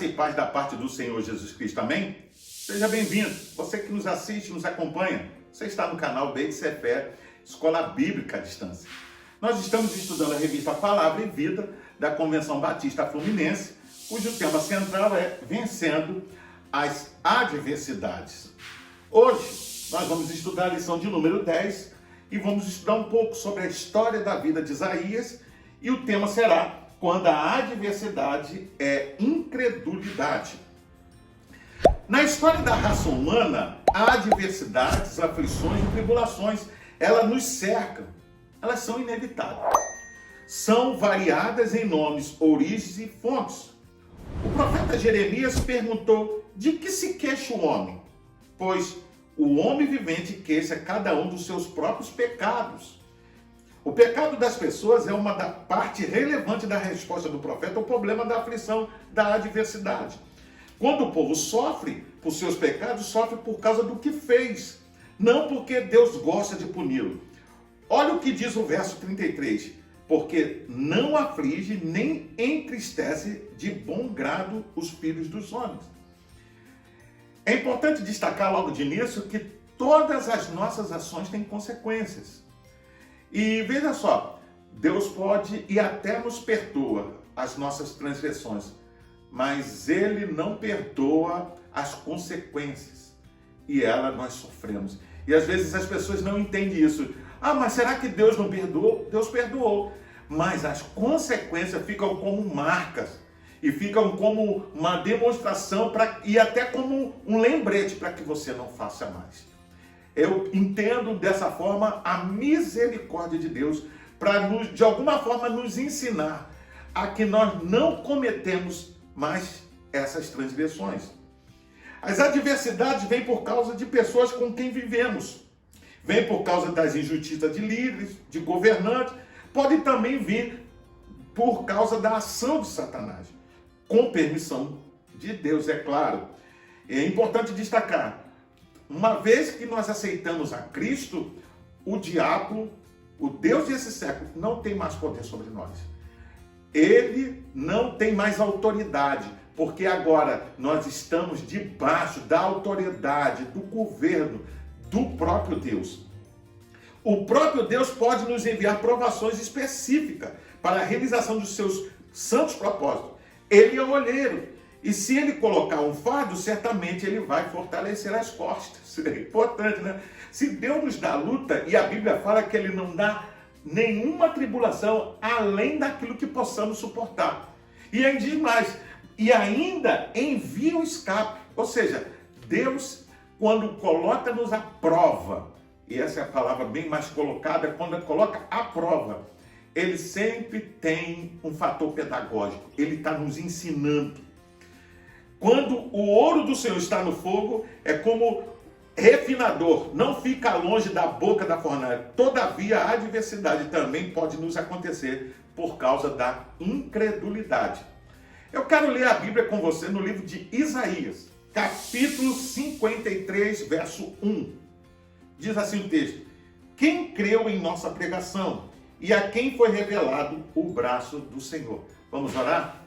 Graça e paz da parte do Senhor Jesus Cristo, amém? Seja bem-vindo, você que nos assiste, nos acompanha, você está no canal Beit Sefer, Escola Bíblica à Distância. Nós estamos estudando a revista Palavra e Vida da Convenção Batista Fluminense, cujo tema central é Vencendo as Adversidades. Hoje nós vamos estudar a lição de número 10 e vamos estudar um pouco sobre a história da vida de Isaías e o tema será quando a adversidade é incredulidade. Na história da raça humana, há adversidades, aflições e tribulações. Elas nos cercam, elas são inevitáveis. São variadas em nomes, origens e fontes. O profeta Jeremias perguntou: de que se queixa o homem? Pois o homem vivente queixa cada um dos seus próprios pecados. O pecado das pessoas é uma parte relevante da resposta do profeta ao problema da aflição, da adversidade. Quando o povo sofre por seus pecados, sofre por causa do que fez, não porque Deus gosta de puni-lo. Olha o que diz o verso 33. Porque não aflige nem entristece de bom grado os filhos dos homens. É importante destacar logo de início que todas as nossas ações têm consequências. E veja só, Deus pode e até nos perdoa as nossas transgressões, mas Ele não perdoa as consequências. E elas nós sofremos. E às vezes as pessoas não entendem isso. Ah, mas será que Deus não perdoou? Deus perdoou. Mas as consequências ficam como marcas. E ficam como uma demonstração e até como um lembrete para que você não faça mais. Eu entendo dessa forma a misericórdia de Deus para, de alguma forma, nos ensinar a que nós não cometemos mais essas transgressões. As adversidades vêm por causa de pessoas com quem vivemos. Vêm por causa das injustiças de líderes, de governantes. Pode também vir por causa da ação de Satanás. Com permissão de Deus, é claro. É importante destacar. Uma vez que nós aceitamos a Cristo, o diabo, o Deus desse século, não tem mais poder sobre nós. Ele não tem mais autoridade, porque agora nós estamos debaixo da autoridade, do governo, do próprio Deus. O próprio Deus pode nos enviar provações específicas para a realização dos seus santos propósitos. Ele é o olheiro. E se ele colocar um fardo, certamente ele vai fortalecer as costas. É importante, né? Se Deus nos dá luta, e a Bíblia fala que ele não dá nenhuma tribulação além daquilo que possamos suportar. E ainda diz mais, e ainda envia o escape. Ou seja, Deus, quando coloca-nos à prova, e essa é a palavra bem mais colocada, quando coloca à prova, ele sempre tem um fator pedagógico. Ele está nos ensinando. Quando o ouro do Senhor está no fogo, é como refinador, não fica longe da boca da fornalha. Todavia, a adversidade também pode nos acontecer por causa da incredulidade. Eu quero ler a Bíblia com você no livro de Isaías, capítulo 53, verso 1. Diz assim o texto: quem creu em nossa pregação e a quem foi revelado o braço do Senhor? Vamos orar?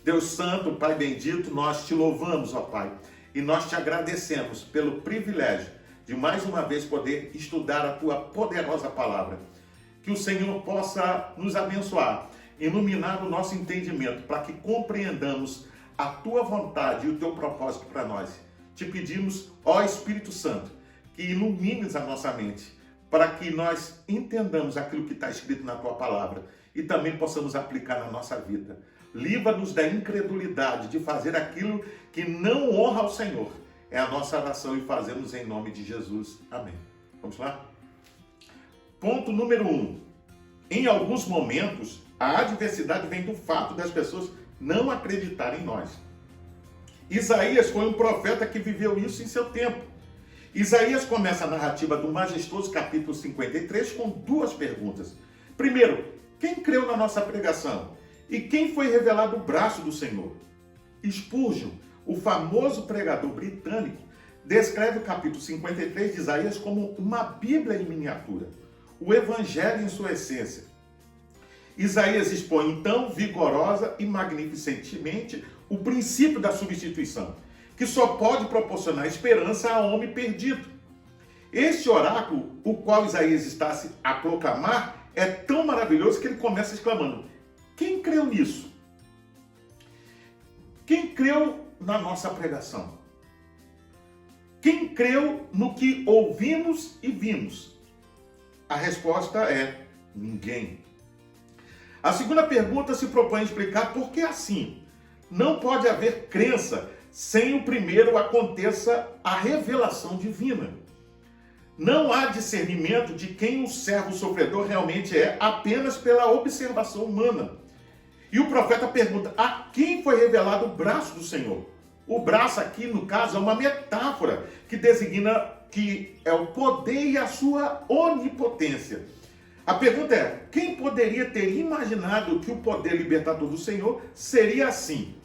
Deus Santo, Pai bendito, nós te louvamos, ó Pai, e nós te agradecemos pelo privilégio de mais uma vez poder estudar a tua poderosa palavra. Que o Senhor possa nos abençoar, iluminar o nosso entendimento, para que compreendamos a tua vontade e o teu propósito para nós. Te pedimos, ó Espírito Santo, que ilumines a nossa mente, para que nós entendamos aquilo que está escrito na tua palavra e também possamos aplicar na nossa vida. Livra-nos da incredulidade de fazer aquilo que não honra ao Senhor. É a nossa oração e fazemos em nome de Jesus. Amém. Vamos lá? Ponto número 1. Em alguns momentos, a adversidade vem do fato das pessoas não acreditarem em nós. Isaías foi um profeta que viveu isso em seu tempo. Isaías começa a narrativa do majestoso capítulo 53 com duas perguntas. Primeiro, quem creu na nossa pregação? E quem foi revelado o braço do Senhor? Spurgeon, o famoso pregador britânico, descreve o capítulo 53 de Isaías como uma Bíblia em miniatura, o Evangelho em sua essência. Isaías expõe então vigorosa e magnificentemente o princípio da substituição, que só pode proporcionar esperança ao homem perdido. Este oráculo, o qual Isaías está a proclamar, é tão maravilhoso que ele começa exclamando: quem creu nisso? Quem creu na nossa pregação? Quem creu no que ouvimos e vimos? A resposta é: ninguém. A segunda pergunta se propõe a explicar por que assim. Não pode haver crença sem o primeiro aconteça a revelação divina. Não há discernimento de quem o servo sofredor realmente é apenas pela observação humana. E o profeta pergunta: a quem foi revelado o braço do Senhor? O braço aqui, no caso, é uma metáfora que designa que é o poder e a sua onipotência. A pergunta é: quem poderia ter imaginado que o poder libertador do Senhor seria assim?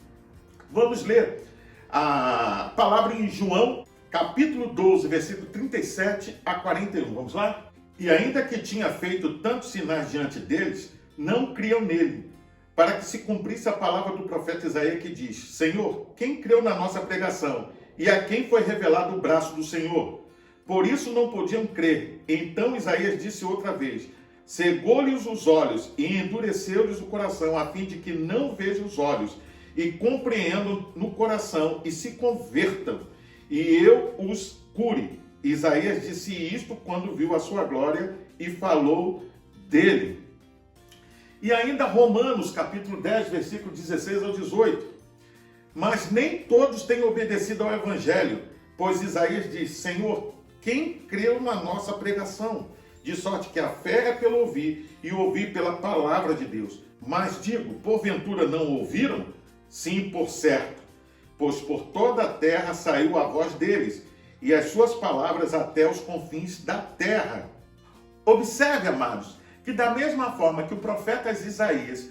Vamos ler a palavra em João, capítulo 12, versículo 37 a 41. Vamos lá? E ainda que tinha feito tantos sinais diante deles, não criam nele, para que se cumprisse a palavra do profeta Isaías que diz: Senhor, quem creu na nossa pregação? E a quem foi revelado o braço do Senhor? Por isso não podiam crer. Então Isaías disse outra vez: cegou-lhes os olhos e endureceu-lhes o coração, a fim de que não vejam os olhos e compreendam no coração e se convertam, e eu os cure. Isaías disse isto quando viu a sua glória e falou dele. E ainda Romanos, capítulo 10, versículo 16 ao 18. Mas nem todos têm obedecido ao evangelho, pois Isaías diz: Senhor, quem creu na nossa pregação? De sorte que a fé é pelo ouvir, e ouvir pela palavra de Deus. Mas digo, porventura não ouviram? Sim, por certo, pois por toda a terra saiu a voz deles, e as suas palavras até os confins da terra. Observe, amados, que da mesma forma que o profeta Isaías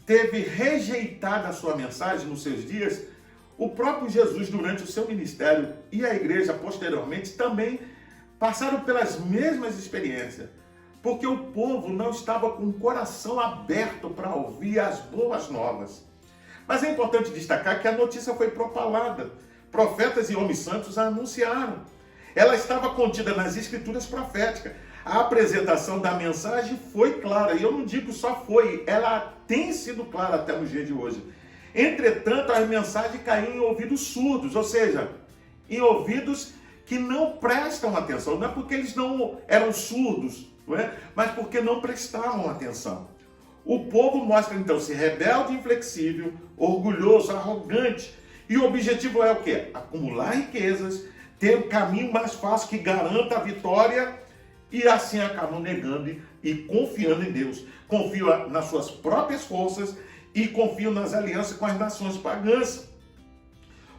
teve rejeitado a sua mensagem nos seus dias, o próprio Jesus, durante o seu ministério, e a igreja posteriormente também passaram pelas mesmas experiências, porque o povo não estava com o coração aberto para ouvir as boas novas. Mas é importante destacar que a notícia foi propalada. Profetas e homens santos a anunciaram. Ela estava contida nas escrituras proféticas. A apresentação da mensagem foi clara, e eu não digo só foi, ela tem sido clara até no dia de hoje. Entretanto, as mensagens caíram em ouvidos surdos, ou seja, em ouvidos que não prestam atenção. Não é porque eles não eram surdos, não é? Mas porque não prestavam atenção. O povo mostra então-se rebelde, inflexível, orgulhoso, arrogante. E o objetivo é o quê? Acumular riquezas, ter o caminho mais fácil que garanta a vitória, e assim acabam negando e confiando em Deus. Confiam nas suas próprias forças e confiam nas alianças com as nações pagãs.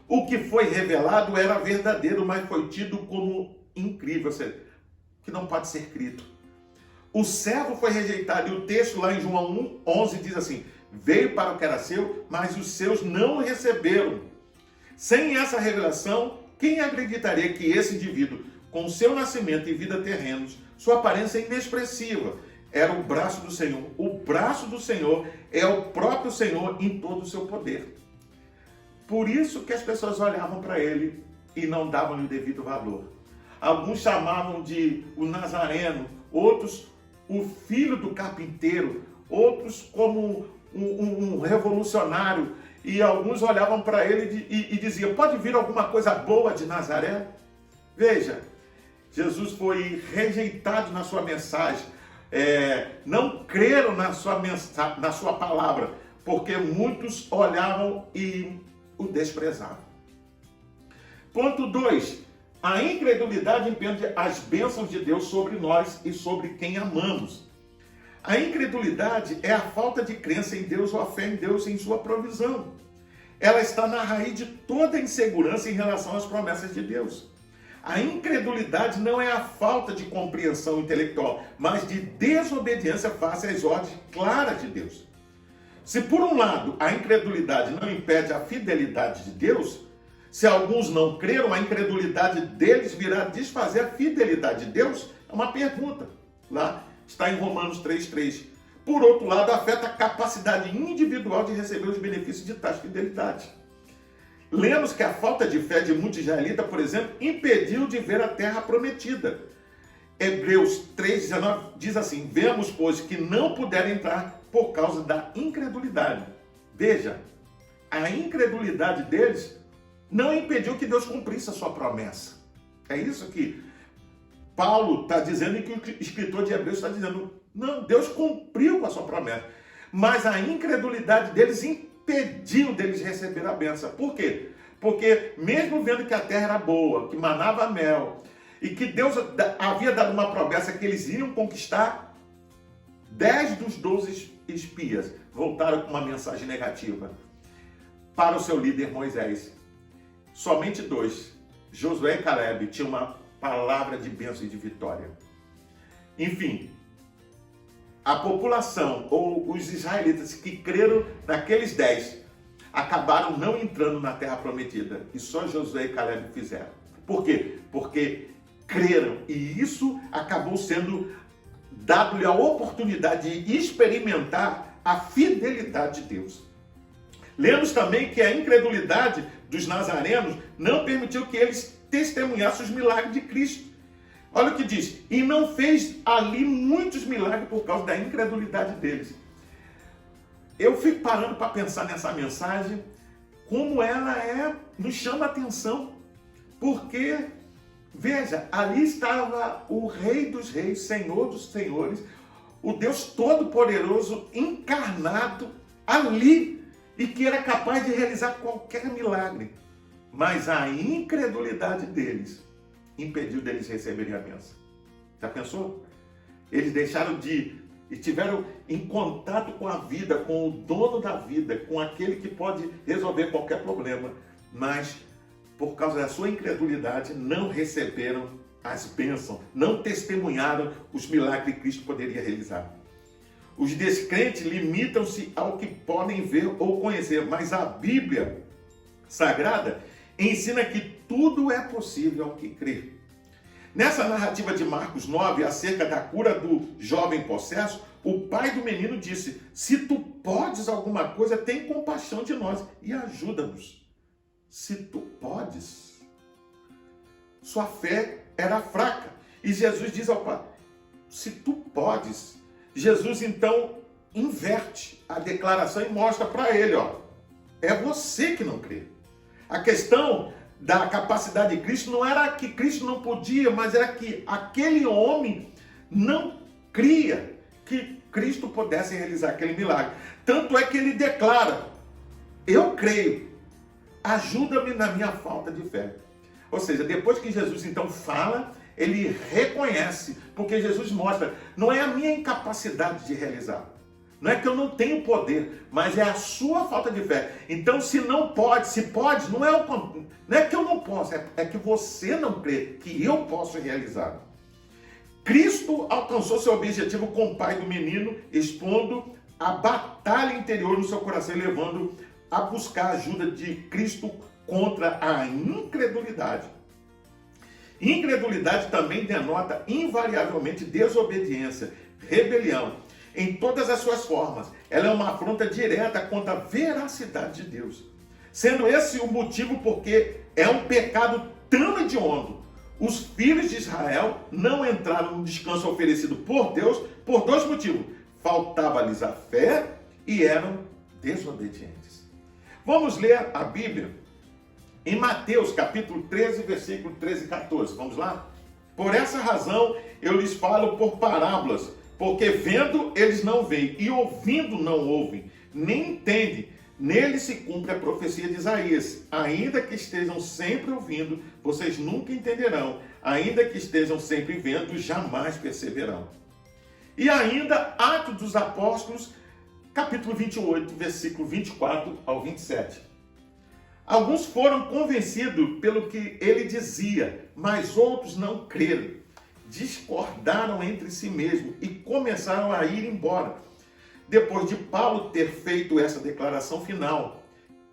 O que foi revelado era verdadeiro, mas foi tido como incrível, ou seja, que não pode ser crido. O servo foi rejeitado, e o texto lá em João 1:11 diz assim: veio para o que era seu, mas os seus não o receberam. Sem essa revelação, quem acreditaria que esse indivíduo, com seu nascimento e vida terrenos, sua aparência inexpressiva, era o braço do Senhor? O braço do Senhor é o próprio Senhor em todo o seu poder. Por isso que as pessoas olhavam para ele e não davam-lhe o devido valor. Alguns chamavam de o Nazareno, outros o filho do carpinteiro, outros como um revolucionário, e alguns olhavam para ele e diziam: pode vir alguma coisa boa de Nazaré? Veja, Jesus foi rejeitado na sua mensagem, não creram na sua palavra, porque muitos olhavam e o desprezavam. Ponto 2. A incredulidade impede as bênçãos de Deus sobre nós e sobre quem amamos. A incredulidade é a falta de crença em Deus ou a fé em Deus em sua provisão. Ela está na raiz de toda insegurança em relação às promessas de Deus. A incredulidade não é a falta de compreensão intelectual, mas de desobediência face às ordens claras de Deus. Se por um lado a incredulidade não impede a fidelidade de Deus, se alguns não creram, a incredulidade deles virá desfazer a fidelidade de Deus? É uma pergunta. Lá está em Romanos 3:3. por outro lado, afeta a capacidade individual de receber os benefícios de tais fidelidade. Lemos que a falta de fé de muitos israelitas, por exemplo, impediu de ver a terra prometida. Hebreus 3,19 diz assim: vemos, pois, que não puderam entrar por causa da incredulidade. Veja, a incredulidade deles não impediu que Deus cumprisse a sua promessa. É isso que Paulo está dizendo e que o escritor de Hebreus está dizendo. Não, Deus cumpriu com a sua promessa. Mas a incredulidade deles impediu deles receber a bênção. Por quê? Porque mesmo vendo que a terra era boa, que manava mel, e que Deus havia dado uma promessa que eles iriam conquistar, 10 dos 12 espias voltaram com uma mensagem negativa para o seu líder Moisés. Somente 2, Josué e Caleb, tinham uma palavra de bênção e de vitória. Enfim, a população, ou os israelitas que creram naqueles 10, acabaram não entrando na terra prometida. E só Josué e Caleb fizeram. Por quê? Porque creram. E isso acabou sendo dado-lhe a oportunidade de experimentar a fidelidade de Deus. Lemos também que a incredulidade dos nazarenos não permitiu que eles testemunhassem os milagres de Cristo. Olha o que diz: e não fez ali muitos milagres por causa da incredulidade deles. Eu fico parando para pensar nessa mensagem, como ela nos chama a atenção, porque, veja, ali estava o Rei dos Reis, Senhor dos Senhores, o Deus Todo-Poderoso encarnado ali, e que era capaz de realizar qualquer milagre. Mas a incredulidade deles impediu deles receberem a bênção. Já pensou? Eles deixaram de e tiveram em contato com a vida, com o dono da vida, com aquele que pode resolver qualquer problema, mas por causa da sua incredulidade não receberam as bênçãos, não testemunharam os milagres que Cristo poderia realizar. Os descrentes limitam-se ao que podem ver ou conhecer, mas a Bíblia Sagrada ensina que tudo é possível ao que crê. Nessa narrativa de Marcos 9, acerca da cura do jovem possesso, o pai do menino disse: se tu podes alguma coisa, tem compaixão de nós e ajuda-nos. Se tu podes. Sua fé era fraca. E Jesus diz ao pai: se tu podes. Jesus então inverte a declaração e mostra para ele: ó, é você que não crê. A questão da capacidade de Cristo não era que Cristo não podia, mas era que aquele homem não cria que Cristo pudesse realizar aquele milagre. Tanto é que ele declara: eu creio, ajuda-me na minha falta de fé. Ou seja, depois que Jesus então fala, ele reconhece, porque Jesus mostra, não é a minha incapacidade de realizar. Não é que eu não tenho poder, mas é a sua falta de fé. Então, se não pode, se pode, não é que eu não posso, é que você não crê que eu posso realizar. Cristo alcançou seu objetivo com o pai do menino, expondo a batalha interior no seu coração, levando a buscar a ajuda de Cristo contra a incredulidade. Incredulidade também denota invariavelmente desobediência, rebelião, em todas as suas formas. Ela é uma afronta direta contra a veracidade de Deus. Sendo esse o motivo porque é um pecado tão hediondo. Os filhos de Israel não entraram no descanso oferecido por Deus por 2 motivos. Faltava-lhes a fé e eram desobedientes. Vamos ler a Bíblia em Mateus capítulo 13, versículo 13 e 14. Vamos lá? Por essa razão eu lhes falo por parábolas, porque vendo eles não veem e ouvindo não ouvem, nem entendem. Nele se cumpre a profecia de Isaías: ainda que estejam sempre ouvindo, vocês nunca entenderão. Ainda que estejam sempre vendo, jamais perceberão. E ainda, Atos dos Apóstolos, capítulo 28, versículo 24 ao 27. Alguns foram convencidos pelo que ele dizia, mas outros não creram. Discordaram entre si mesmos e começaram a ir embora. Depois de Paulo ter feito essa declaração final,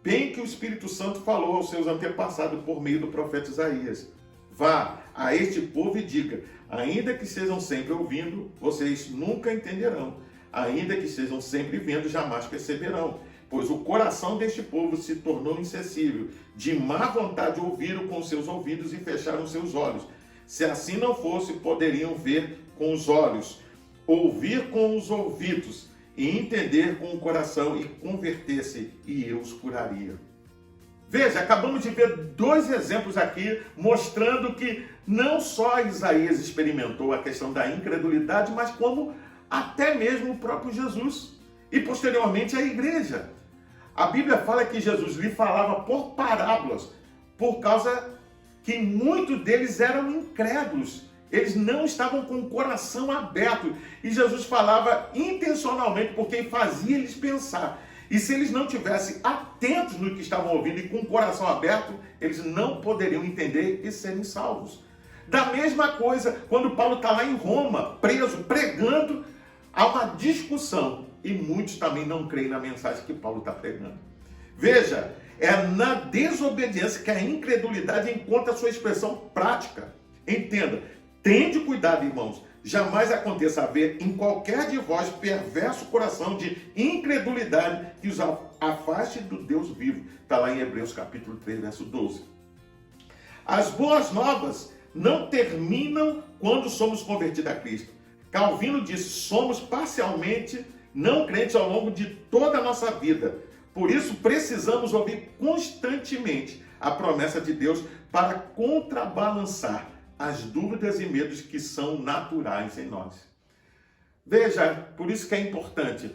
bem que o Espírito Santo falou aos seus antepassados por meio do profeta Isaías: vá a este povo e diga, ainda que sejam sempre ouvindo, vocês nunca entenderão. ainda que estejam sempre vendo, jamais perceberão. Pois o coração deste povo se tornou insensível, de má vontade ouviram com seus ouvidos e fecharam seus olhos. Se assim não fosse, poderiam ver com os olhos, ouvir com os ouvidos, e entender com o coração, e converter-se, e eu os curaria. Veja, acabamos de ver dois exemplos aqui, mostrando que não só Isaías experimentou a questão da incredulidade, mas como até mesmo o próprio Jesus, e posteriormente a igreja. A Bíblia fala que Jesus lhe falava por parábolas, por causa que muitos deles eram incrédulos. Eles não estavam com o coração aberto. E Jesus falava intencionalmente porque fazia eles pensar. E se eles não tivessem atentos no que estavam ouvindo e com o coração aberto, eles não poderiam entender e serem salvos. Da mesma coisa, quando Paulo está lá em Roma, preso, pregando, há uma discussão. E muitos também não creem na mensagem que Paulo está pregando. Veja, é na desobediência que a incredulidade encontra a sua expressão prática. Entenda, tende cuidado, irmãos, jamais aconteça haver em qualquer de vós perverso coração de incredulidade que os afaste do Deus vivo. Está lá em Hebreus capítulo 3, verso 12. As boas novas não terminam quando somos convertidos a Cristo. Calvino disse, somos parcialmente não crentes ao longo de toda a nossa vida. Por isso, precisamos ouvir constantemente a promessa de Deus para contrabalançar as dúvidas e medos que são naturais em nós. Veja, por isso que é importante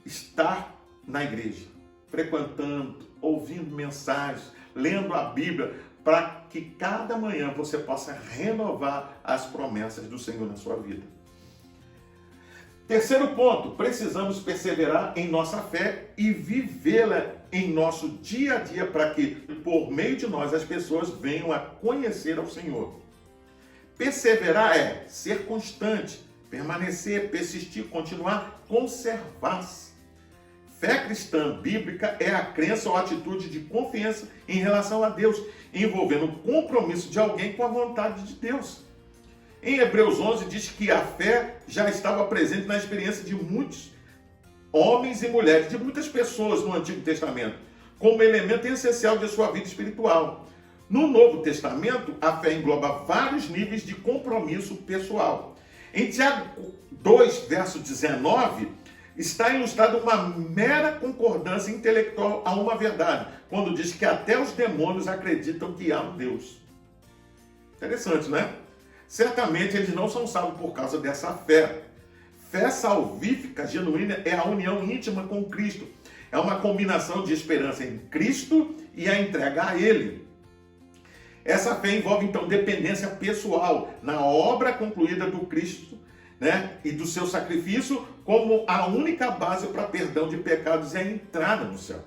estar na igreja, frequentando, ouvindo mensagens, lendo a Bíblia, para que cada manhã você possa renovar as promessas do Senhor na sua vida. Terceiro ponto, precisamos perseverar em nossa fé e vivê-la em nosso dia a dia para que, por meio de nós, as pessoas venham a conhecer ao Senhor. Perseverar é ser constante, permanecer, persistir, continuar, conservar-se. Fé cristã bíblica é a crença ou atitude de confiança em relação a Deus, envolvendo o compromisso de alguém com a vontade de Deus. Em Hebreus 11 diz que a fé já estava presente na experiência de muitos homens e mulheres, de muitas pessoas no Antigo Testamento, como elemento essencial de sua vida espiritual. No Novo Testamento, a fé engloba vários níveis de compromisso pessoal. Em Tiago 2, verso 19, está ilustrada uma mera concordância intelectual a uma verdade, quando diz que até os demônios acreditam que há um Deus. Interessante, né? Certamente eles não são salvos por causa dessa fé. Fé salvífica genuína é a união íntima com Cristo. É uma combinação de esperança em Cristo e a entrega a Ele. Essa fé envolve, então, dependência pessoal na obra concluída do Cristo, né, e do seu sacrifício como a única base para perdão de pecados e a entrada no céu.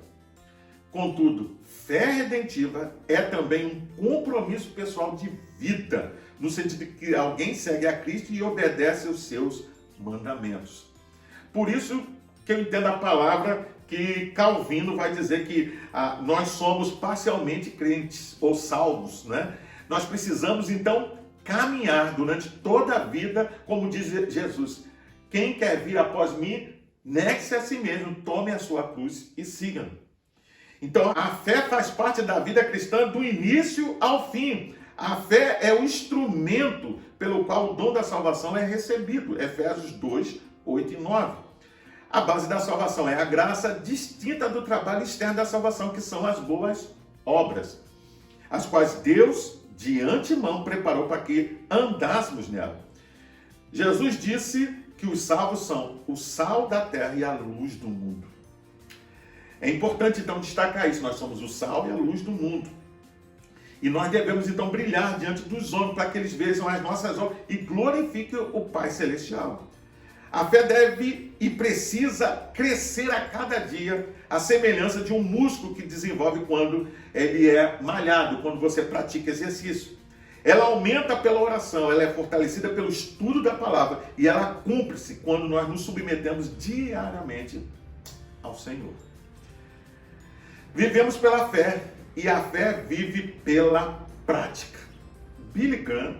Contudo, fé redentiva é também um compromisso pessoal de vida, no sentido de que alguém segue a Cristo e obedece aos seus mandamentos. Por isso que eu entendo a palavra que Calvino vai dizer que nós somos parcialmente crentes ou salvos, né? Nós precisamos, então, caminhar durante toda a vida, como diz Jesus. Quem quer vir após mim, negue-se a si mesmo, tome a sua cruz e siga-me. Então, a fé faz parte da vida cristã do início ao fim. A fé é o instrumento pelo qual o dom da salvação é recebido. Efésios 2, 8 e 9. A base da salvação é a graça distinta do trabalho externo da salvação, que são as boas obras, as quais Deus, de antemão, preparou para que andássemos nela. Jesus disse que os salvos são o sal da terra e a luz do mundo. É importante, então, destacar isso. Nós somos o sal e a luz do mundo. E nós devemos, então, brilhar diante dos homens para que eles vejam as nossas obras e glorifiquem o Pai Celestial. A fé deve e precisa crescer a cada dia, à semelhança de um músculo que desenvolve quando ele é malhado, quando você pratica exercício. Ela aumenta pela oração, ela é fortalecida pelo estudo da palavra e ela cumpre-se quando nós nos submetemos diariamente ao Senhor. Vivemos pela fé e a fé vive pela prática. Billy Graham,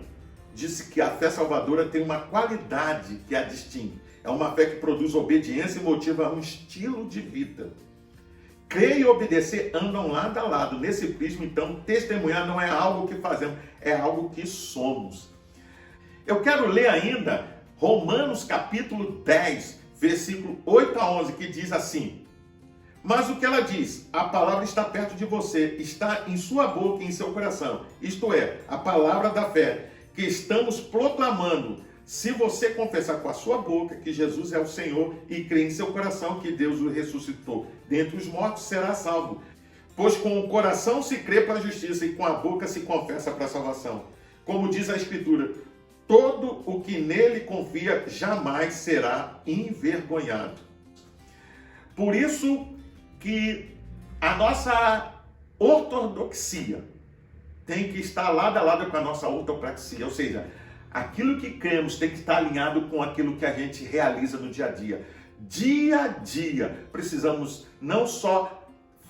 disse que a fé salvadora tem uma qualidade que a distingue. É uma fé que produz obediência e motiva um estilo de vida. Crer e obedecer andam lado a lado. Nesse prisma, então, testemunhar não é algo que fazemos, é algo que somos. Eu quero ler ainda Romanos capítulo 10, versículo 8 a 11, que diz assim: mas o que ela diz? A palavra está perto de você, está em sua boca e em seu coração. Isto é, a palavra da fé que estamos proclamando. Se você confessar com a sua boca que Jesus é o Senhor e crer em seu coração que Deus o ressuscitou dentre os mortos, será salvo. Pois com o coração se crê para a justiça e com a boca se confessa para a salvação. Como diz a Escritura, todo o que nele confia jamais será envergonhado. Por isso que a nossa ortodoxia tem que estar lado a lado com a nossa ortopraxia, ou seja, aquilo que cremos tem que estar alinhado com aquilo que a gente realiza no dia a dia. Dia a dia, precisamos não só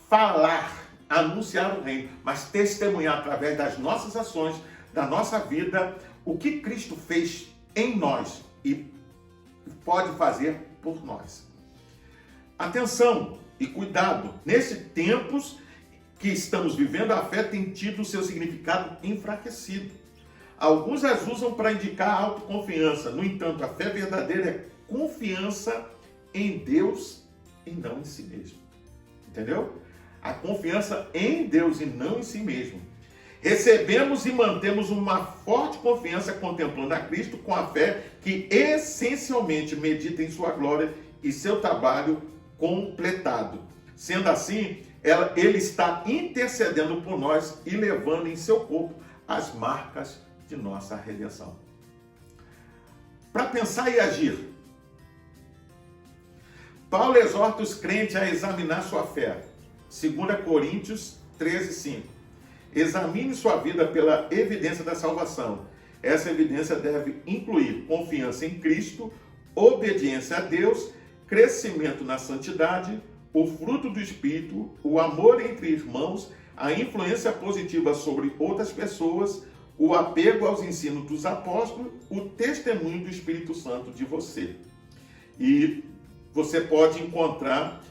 falar, anunciar o reino, mas testemunhar através das nossas ações, da nossa vida, o que Cristo fez em nós e pode fazer por nós. Atenção e cuidado, nesses tempos que estamos vivendo, a fé tem tido o seu significado enfraquecido. Alguns as usam para indicar autoconfiança. No entanto, a fé verdadeira é confiança em Deus e não em si mesmo. Entendeu? A confiança em Deus e não em si mesmo. Recebemos e mantemos uma forte confiança contemplando a Cristo com a fé que essencialmente medita em sua glória e seu trabalho completado. Sendo assim, ele está intercedendo por nós e levando em seu corpo as marcas de nossa redenção. Para pensar e agir, Paulo exorta os crentes a examinar sua fé. 2 Coríntios 13:5. Examine sua vida pela evidência da salvação. Essa evidência deve incluir confiança em Cristo, obediência a Deus, crescimento na santidade, o fruto do Espírito, o amor entre irmãos, a influência positiva sobre outras pessoas, o apego aos ensinos dos apóstolos, o testemunho do Espírito Santo de você. E você pode encontrar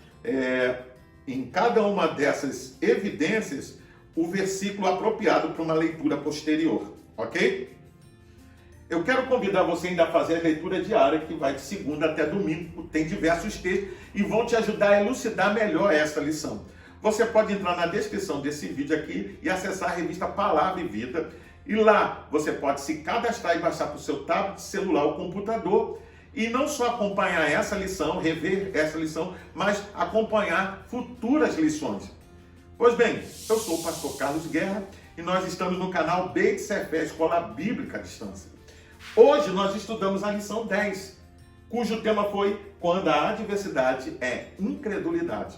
em cada uma dessas evidências o versículo apropriado para uma leitura posterior, ok? Eu quero convidar você ainda a fazer a leitura diária, que vai de segunda até domingo, tem diversos textos e vão te ajudar a elucidar melhor essa lição. Você pode entrar na descrição desse vídeo aqui e acessar a revista Palavra e Vida. E lá você pode se cadastrar e baixar para o seu tablet, celular ou computador. E não só acompanhar essa lição, rever essa lição, mas acompanhar futuras lições. Pois bem, eu sou o pastor Carlos Guerra e nós estamos no canal Beit Sefer, Escola Bíblica à Distância. Hoje nós estudamos a lição 10, cujo tema foi quando a adversidade é incredulidade.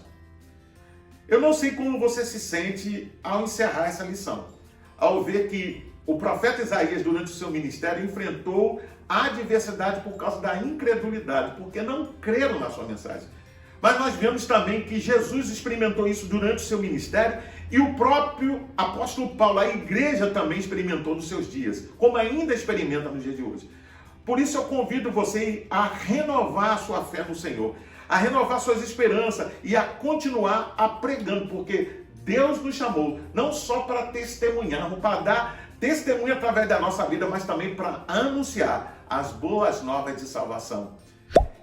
Eu não sei como você se sente ao encerrar essa lição, ao ver que o profeta Isaías, durante o seu ministério, enfrentou a adversidade por causa da incredulidade, porque não creram na sua mensagem. Mas nós vemos também que Jesus experimentou isso durante o seu ministério e o próprio apóstolo Paulo, a igreja também experimentou nos seus dias, como ainda experimenta nos dias de hoje. Por isso eu convido você a renovar a sua fé no Senhor, a renovar suas esperanças e a continuar pregando, porque Deus nos chamou não só para testemunharmos, para dar testemunho através da nossa vida, mas também para anunciar as boas novas de salvação.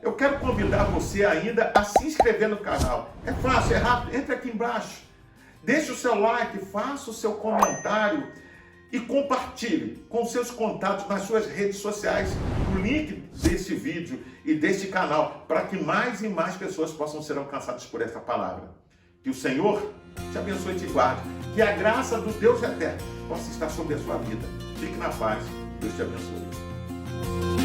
Eu quero convidar você ainda a se inscrever no canal. É fácil, é rápido, entre aqui embaixo. Deixe o seu like, faça o seu comentário e compartilhe com seus contatos nas suas redes sociais o link desse vídeo e deste canal para que mais e mais pessoas possam ser alcançadas por essa palavra. Que o Senhor te abençoe e te guarde. Que a graça do Deus eterno possa estar sobre a sua vida. Fique na paz. Deus te abençoe.